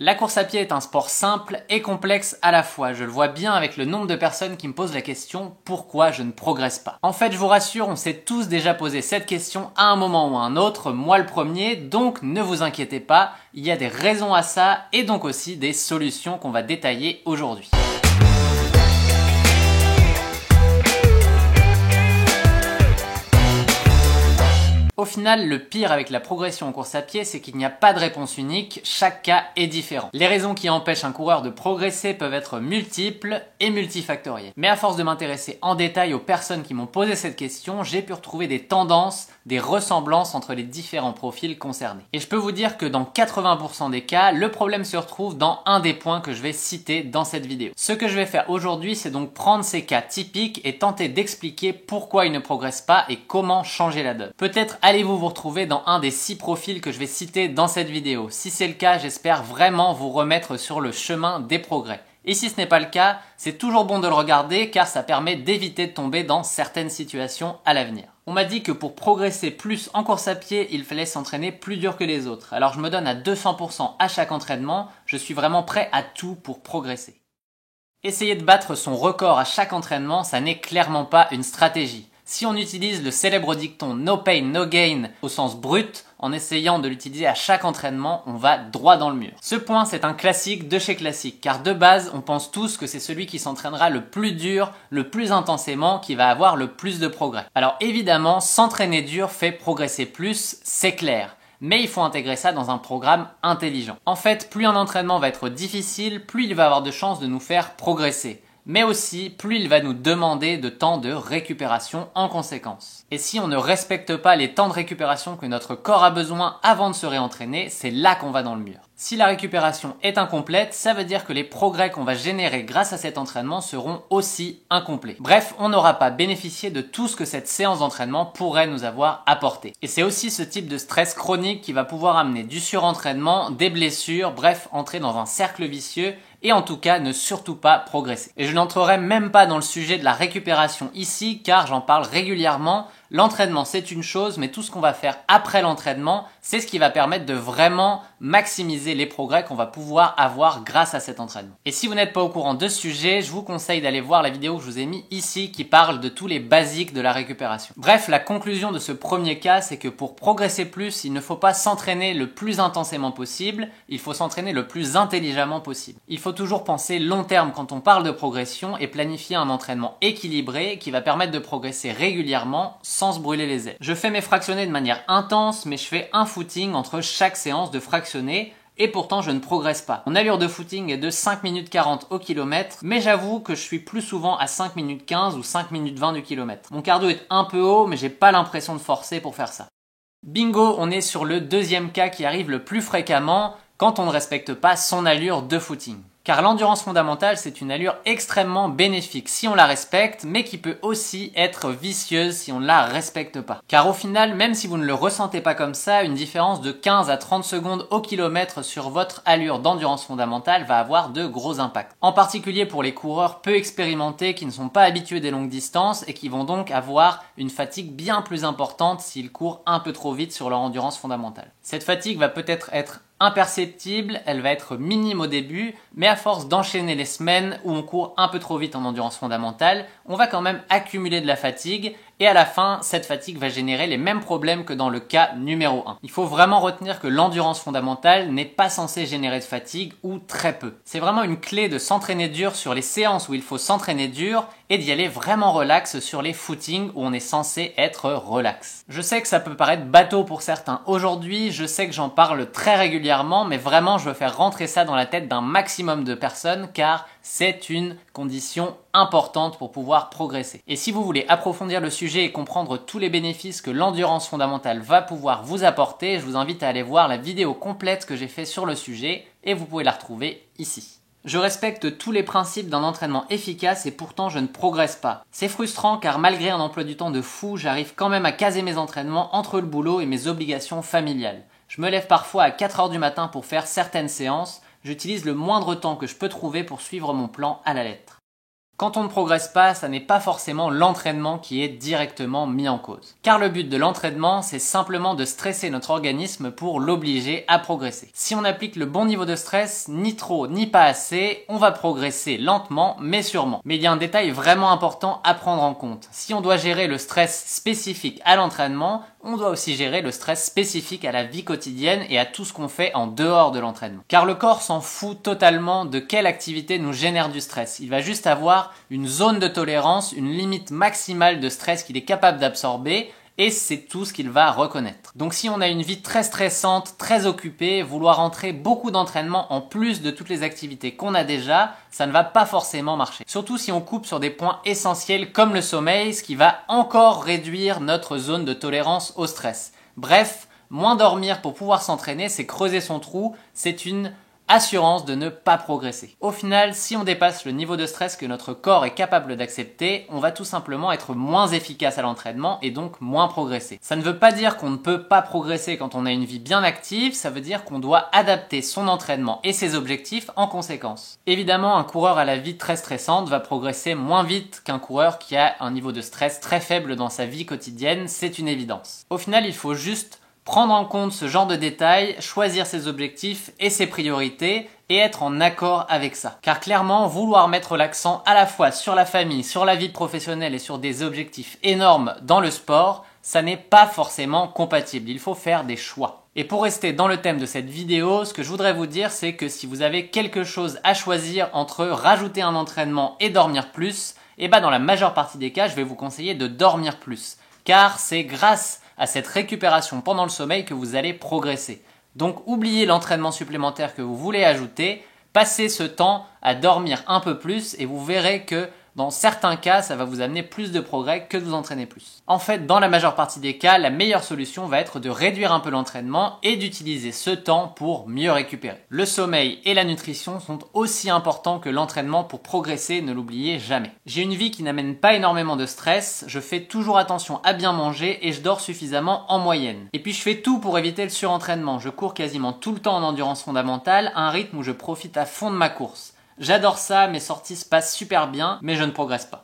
La course à pied est un sport simple et complexe à la fois. Je le vois bien avec le nombre de personnes qui me posent la question « Pourquoi je ne progresse pas ?» En fait, je vous rassure, on s'est tous déjà posé cette question à un moment ou à un autre, moi le premier, donc ne vous inquiétez pas, il y a des raisons à ça et donc aussi des solutions qu'on va détailler aujourd'hui. Au final, le pire avec la progression en course à pied, c'est qu'il n'y a pas de réponse unique, chaque cas est différent. Les raisons qui empêchent un coureur de progresser peuvent être multiples et multifactorielles. Mais à force de m'intéresser en détail aux personnes qui m'ont posé cette question, j'ai pu retrouver des tendances, des ressemblances entre les différents profils concernés. Et je peux vous dire que dans 80% des cas, le problème se retrouve dans un des points que je vais citer dans cette vidéo. Ce que je vais faire aujourd'hui, c'est donc prendre ces cas typiques et tenter d'expliquer pourquoi ils ne progressent pas et comment changer la donne. Peut-être allez-vous vous retrouver dans un des 6 profils que je vais citer dans cette vidéo. Si c'est le cas, j'espère vraiment vous remettre sur le chemin des progrès. Et si ce n'est pas le cas, c'est toujours bon de le regarder car ça permet d'éviter de tomber dans certaines situations à l'avenir. On m'a dit que pour progresser plus en course à pied, il fallait s'entraîner plus dur que les autres. Alors je me donne à 200% à chaque entraînement, je suis vraiment prêt à tout pour progresser. Essayer de battre son record à chaque entraînement, ça n'est clairement pas une stratégie. Si on utilise le célèbre dicton no pain, no gain au sens brut, en essayant de l'utiliser à chaque entraînement, on va droit dans le mur. Ce point, c'est un classique de chez classique, car de base, on pense tous que c'est celui qui s'entraînera le plus dur, le plus intensément, qui va avoir le plus de progrès. Alors évidemment, s'entraîner dur fait progresser plus, c'est clair. Mais il faut intégrer ça dans un programme intelligent. En fait, plus un entraînement va être difficile, plus il va avoir de chances de nous faire progresser. Mais aussi, plus il va nous demander de temps de récupération en conséquence. Et si on ne respecte pas les temps de récupération que notre corps a besoin avant de se réentraîner, c'est là qu'on va dans le mur. Si la récupération est incomplète, ça veut dire que les progrès qu'on va générer grâce à cet entraînement seront aussi incomplets. Bref, on n'aura pas bénéficié de tout ce que cette séance d'entraînement pourrait nous avoir apporté. Et c'est aussi ce type de stress chronique qui va pouvoir amener du surentraînement, des blessures, bref, entrer dans un cercle vicieux et en tout cas ne surtout pas progresser. Et je n'entrerai même pas dans le sujet de la récupération ici car j'en parle régulièrement. L'entraînement c'est une chose, mais tout ce qu'on va faire après l'entraînement, c'est ce qui va permettre de vraiment maximiser les progrès qu'on va pouvoir avoir grâce à cet entraînement. Et si vous n'êtes pas au courant de ce sujet, je vous conseille d'aller voir la vidéo que je vous ai mis ici qui parle de tous les basiques de la récupération. Bref, la conclusion de ce premier cas, c'est que pour progresser plus, il ne faut pas s'entraîner le plus intensément possible, il faut s'entraîner le plus intelligemment possible. Il faut toujours penser long terme quand on parle de progression et planifier un entraînement équilibré qui va permettre de progresser régulièrement sans se brûler les ailes. Je fais mes fractionnés de manière intense, mais je fais un footing entre chaque séance de fractionnés et pourtant je ne progresse pas. Mon allure de footing est de 5 minutes 40 au kilomètre, mais j'avoue que je suis plus souvent à 5 minutes 15 ou 5 minutes 20 du kilomètre. Mon cardio est un peu haut, mais j'ai pas l'impression de forcer pour faire ça. Bingo, on est sur le deuxième cas qui arrive le plus fréquemment quand on ne respecte pas son allure de footing. Car l'endurance fondamentale, c'est une allure extrêmement bénéfique si on la respecte, mais qui peut aussi être vicieuse si on ne la respecte pas. Car au final, même si vous ne le ressentez pas comme ça, une différence de 15 à 30 secondes au kilomètre sur votre allure d'endurance fondamentale va avoir de gros impacts. En particulier pour les coureurs peu expérimentés qui ne sont pas habitués des longues distances et qui vont donc avoir une fatigue bien plus importante s'ils courent un peu trop vite sur leur endurance fondamentale. Cette fatigue va peut-être être imperceptible, elle va être minime au début, mais à force d'enchaîner les semaines où on court un peu trop vite en endurance fondamentale, on va quand même accumuler de la fatigue et à la fin, cette fatigue va générer les mêmes problèmes que dans le cas numéro 1. Il faut vraiment retenir que l'endurance fondamentale n'est pas censée générer de fatigue ou très peu. C'est vraiment une clé de s'entraîner dur sur les séances où il faut s'entraîner dur et d'y aller vraiment relax sur les footings où on est censé être relax. Je sais que ça peut paraître bateau pour certains aujourd'hui, je sais que j'en parle très régulièrement, mais vraiment je veux faire rentrer ça dans la tête d'un maximum de personnes car c'est une condition importante pour pouvoir progresser. Et si vous voulez approfondir le sujet et comprendre tous les bénéfices que l'endurance fondamentale va pouvoir vous apporter, je vous invite à aller voir la vidéo complète que j'ai fait sur le sujet et vous pouvez la retrouver ici. Je respecte tous les principes d'un entraînement efficace et pourtant je ne progresse pas. C'est frustrant car malgré un emploi du temps de fou, j'arrive quand même à caser mes entraînements entre le boulot et mes obligations familiales. Je me lève parfois à 4 heures du matin pour faire certaines séances, j'utilise le moindre temps que je peux trouver pour suivre mon plan à la lettre. Quand on ne progresse pas, ça n'est pas forcément l'entraînement qui est directement mis en cause. Car le but de l'entraînement, c'est simplement de stresser notre organisme pour l'obliger à progresser. Si on applique le bon niveau de stress, ni trop ni pas assez, on va progresser lentement mais sûrement. Mais il y a un détail vraiment important à prendre en compte. Si on doit gérer le stress spécifique à l'entraînement, on doit aussi gérer le stress spécifique à la vie quotidienne et à tout ce qu'on fait en dehors de l'entraînement. Car le corps s'en fout totalement de quelle activité nous génère du stress. Il va juste avoir une zone de tolérance, une limite maximale de stress qu'il est capable d'absorber, et c'est tout ce qu'il va reconnaître. Donc si on a une vie très stressante, très occupée, vouloir entrer beaucoup d'entraînement en plus de toutes les activités qu'on a déjà, ça ne va pas forcément marcher. Surtout si on coupe sur des points essentiels comme le sommeil, ce qui va encore réduire notre zone de tolérance au stress. Bref, moins dormir pour pouvoir s'entraîner, c'est creuser son trou, c'est une assurance de ne pas progresser. Au final, si on dépasse le niveau de stress que notre corps est capable d'accepter, on va tout simplement être moins efficace à l'entraînement et donc moins progresser. Ça ne veut pas dire qu'on ne peut pas progresser quand on a une vie bien active, ça veut dire qu'on doit adapter son entraînement et ses objectifs en conséquence. Évidemment, un coureur à la vie très stressante va progresser moins vite qu'un coureur qui a un niveau de stress très faible dans sa vie quotidienne, c'est une évidence. Au final, il faut juste prendre en compte ce genre de détails, choisir ses objectifs et ses priorités et être en accord avec ça. Car clairement, vouloir mettre l'accent à la fois sur la famille, sur la vie professionnelle et sur des objectifs énormes dans le sport, ça n'est pas forcément compatible. Il faut faire des choix. Et pour rester dans le thème de cette vidéo, ce que je voudrais vous dire, c'est que si vous avez quelque chose à choisir entre rajouter un entraînement et dormir plus, et dans la majeure partie des cas, je vais vous conseiller de dormir plus. Car c'est grâce à cette récupération pendant le sommeil que vous allez progresser. Donc oubliez l'entraînement supplémentaire que vous voulez ajouter, passez ce temps à dormir un peu plus et vous verrez que dans certains cas, ça va vous amener plus de progrès que de vous entraîner plus. En fait, dans la majeure partie des cas, la meilleure solution va être de réduire un peu l'entraînement et d'utiliser ce temps pour mieux récupérer. Le sommeil et la nutrition sont aussi importants que l'entraînement pour progresser, ne l'oubliez jamais. J'ai une vie qui n'amène pas énormément de stress, je fais toujours attention à bien manger et je dors suffisamment en moyenne. Et puis je fais tout pour éviter le surentraînement, je cours quasiment tout le temps en endurance fondamentale, à un rythme où je profite à fond de ma course. J'adore ça, mes sorties se passent super bien, mais je ne progresse pas.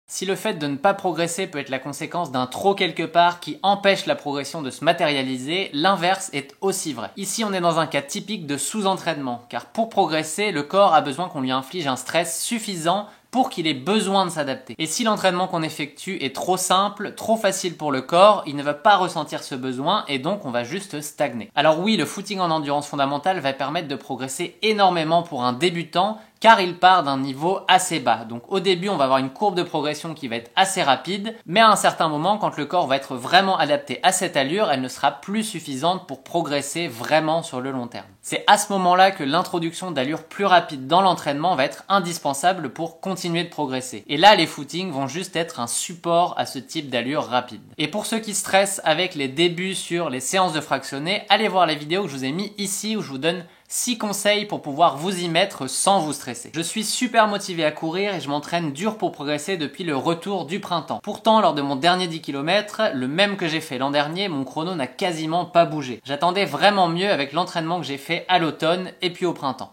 Si le fait de ne pas progresser peut être la conséquence d'un trop quelque part qui empêche la progression de se matérialiser, l'inverse est aussi vrai. Ici, on est dans un cas typique de sous-entraînement, car pour progresser, le corps a besoin qu'on lui inflige un stress suffisant pour qu'il ait besoin de s'adapter. Et si l'entraînement qu'on effectue est trop simple, trop facile pour le corps, il ne va pas ressentir ce besoin et donc on va juste stagner. Alors oui, le footing en endurance fondamentale va permettre de progresser énormément pour un débutant car il part d'un niveau assez bas. Donc au début, on va avoir une courbe de progression qui va être assez rapide, mais à un certain moment, quand le corps va être vraiment adapté à cette allure, elle ne sera plus suffisante pour progresser vraiment sur le long terme. C'est à ce moment-là que l'introduction d'allures plus rapides dans l'entraînement va être indispensable pour continuer de progresser. Et là, les footings vont juste être un support à ce type d'allure rapide. Et pour ceux qui stressent avec les débuts sur les séances de fractionnés, allez voir la vidéo que je vous ai mis ici où je vous donne 6 conseils pour pouvoir vous y mettre sans vous stresser. Je suis super motivé à courir et je m'entraîne dur pour progresser depuis le retour du printemps. Pourtant, lors de mon dernier 10 km, le même que j'ai fait l'an dernier, mon chrono n'a quasiment pas bougé. J'attendais vraiment mieux avec l'entraînement que j'ai fait à l'automne et puis au printemps.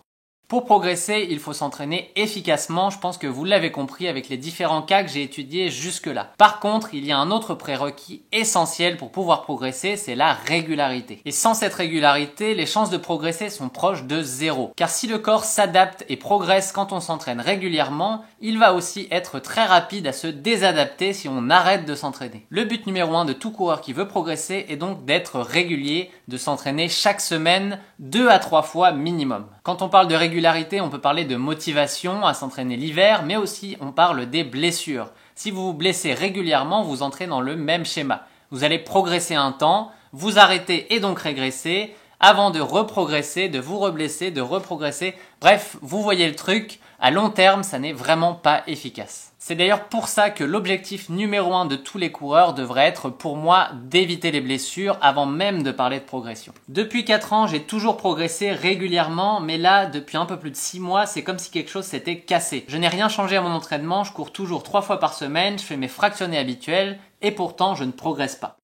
Pour progresser, il faut s'entraîner efficacement, je pense que vous l'avez compris avec les différents cas que j'ai étudiés jusque-là. Par contre, il y a un autre prérequis essentiel pour pouvoir progresser, c'est la régularité. Et sans cette régularité, les chances de progresser sont proches de zéro. Car si le corps s'adapte et progresse quand on s'entraîne régulièrement, il va aussi être très rapide à se désadapter si on arrête de s'entraîner. Le but numéro 1 de tout coureur qui veut progresser est donc d'être régulier, de s'entraîner chaque semaine 2 à 3 fois minimum. Quand on parle de régularité, on peut parler de motivation à s'entraîner l'hiver, mais aussi on parle des blessures. Si vous vous blessez régulièrement, vous entrez dans le même schéma. Vous allez progresser un temps, vous arrêtez et donc régresser, avant de reprogresser, de vous reblesser, de reprogresser. Bref, vous voyez le truc, à long terme, ça n'est vraiment pas efficace. C'est d'ailleurs pour ça que l'objectif numéro 1 de tous les coureurs devrait être pour moi d'éviter les blessures avant même de parler de progression. Depuis 4 ans, j'ai toujours progressé régulièrement, mais là, depuis un peu plus de 6 mois, c'est comme si quelque chose s'était cassé. Je n'ai rien changé à mon entraînement, je cours toujours 3 fois par semaine, je fais mes fractionnés habituels, et pourtant je ne progresse pas.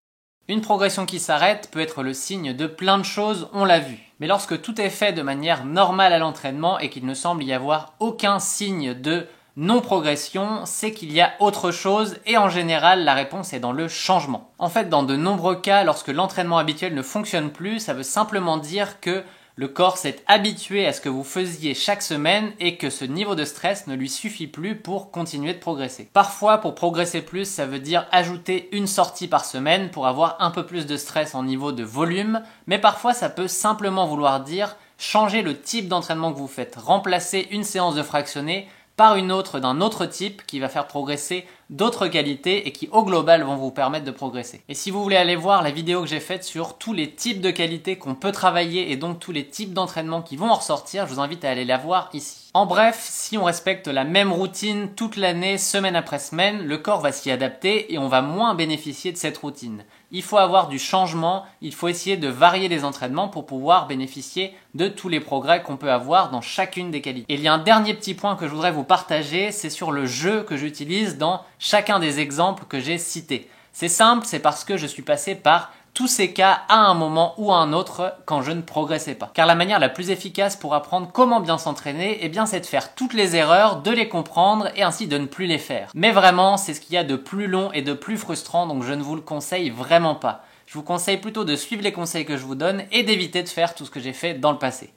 Une progression qui s'arrête peut être le signe de plein de choses, on l'a vu. Mais lorsque tout est fait de manière normale à l'entraînement et qu'il ne semble y avoir aucun signe de non-progression, c'est qu'il y a autre chose et en général la réponse est dans le changement. En fait, dans de nombreux cas, lorsque l'entraînement habituel ne fonctionne plus, ça veut simplement dire que le corps s'est habitué à ce que vous faisiez chaque semaine et que ce niveau de stress ne lui suffit plus pour continuer de progresser. Parfois, pour progresser plus, ça veut dire ajouter une sortie par semaine pour avoir un peu plus de stress en niveau de volume, mais parfois ça peut simplement vouloir dire changer le type d'entraînement que vous faites, remplacer une séance de fractionné par une autre d'un autre type qui va faire progresser d'autres qualités et qui au global vont vous permettre de progresser. Et si vous voulez aller voir la vidéo que j'ai faite sur tous les types de qualités qu'on peut travailler et donc tous les types d'entraînement qui vont en ressortir, je vous invite à aller la voir ici. En bref, si on respecte la même routine toute l'année, semaine après semaine, le corps va s'y adapter et on va moins bénéficier de cette routine. Il faut avoir du changement, il faut essayer de varier les entraînements pour pouvoir bénéficier de tous les progrès qu'on peut avoir dans chacune des qualités. Et il y a un dernier petit point que je voudrais vous partager, c'est sur le jeu que j'utilise dans chacun des exemples que j'ai cités. C'est simple, c'est parce que je suis passé par tous ces cas à un moment ou à un autre quand je ne progressais pas. Car la manière la plus efficace pour apprendre comment bien s'entraîner, eh bien c'est de faire toutes les erreurs, de les comprendre et ainsi de ne plus les faire. Mais vraiment, c'est ce qu'il y a de plus long et de plus frustrant, donc je ne vous le conseille vraiment pas. Je vous conseille plutôt de suivre les conseils que je vous donne et d'éviter de faire tout ce que j'ai fait dans le passé.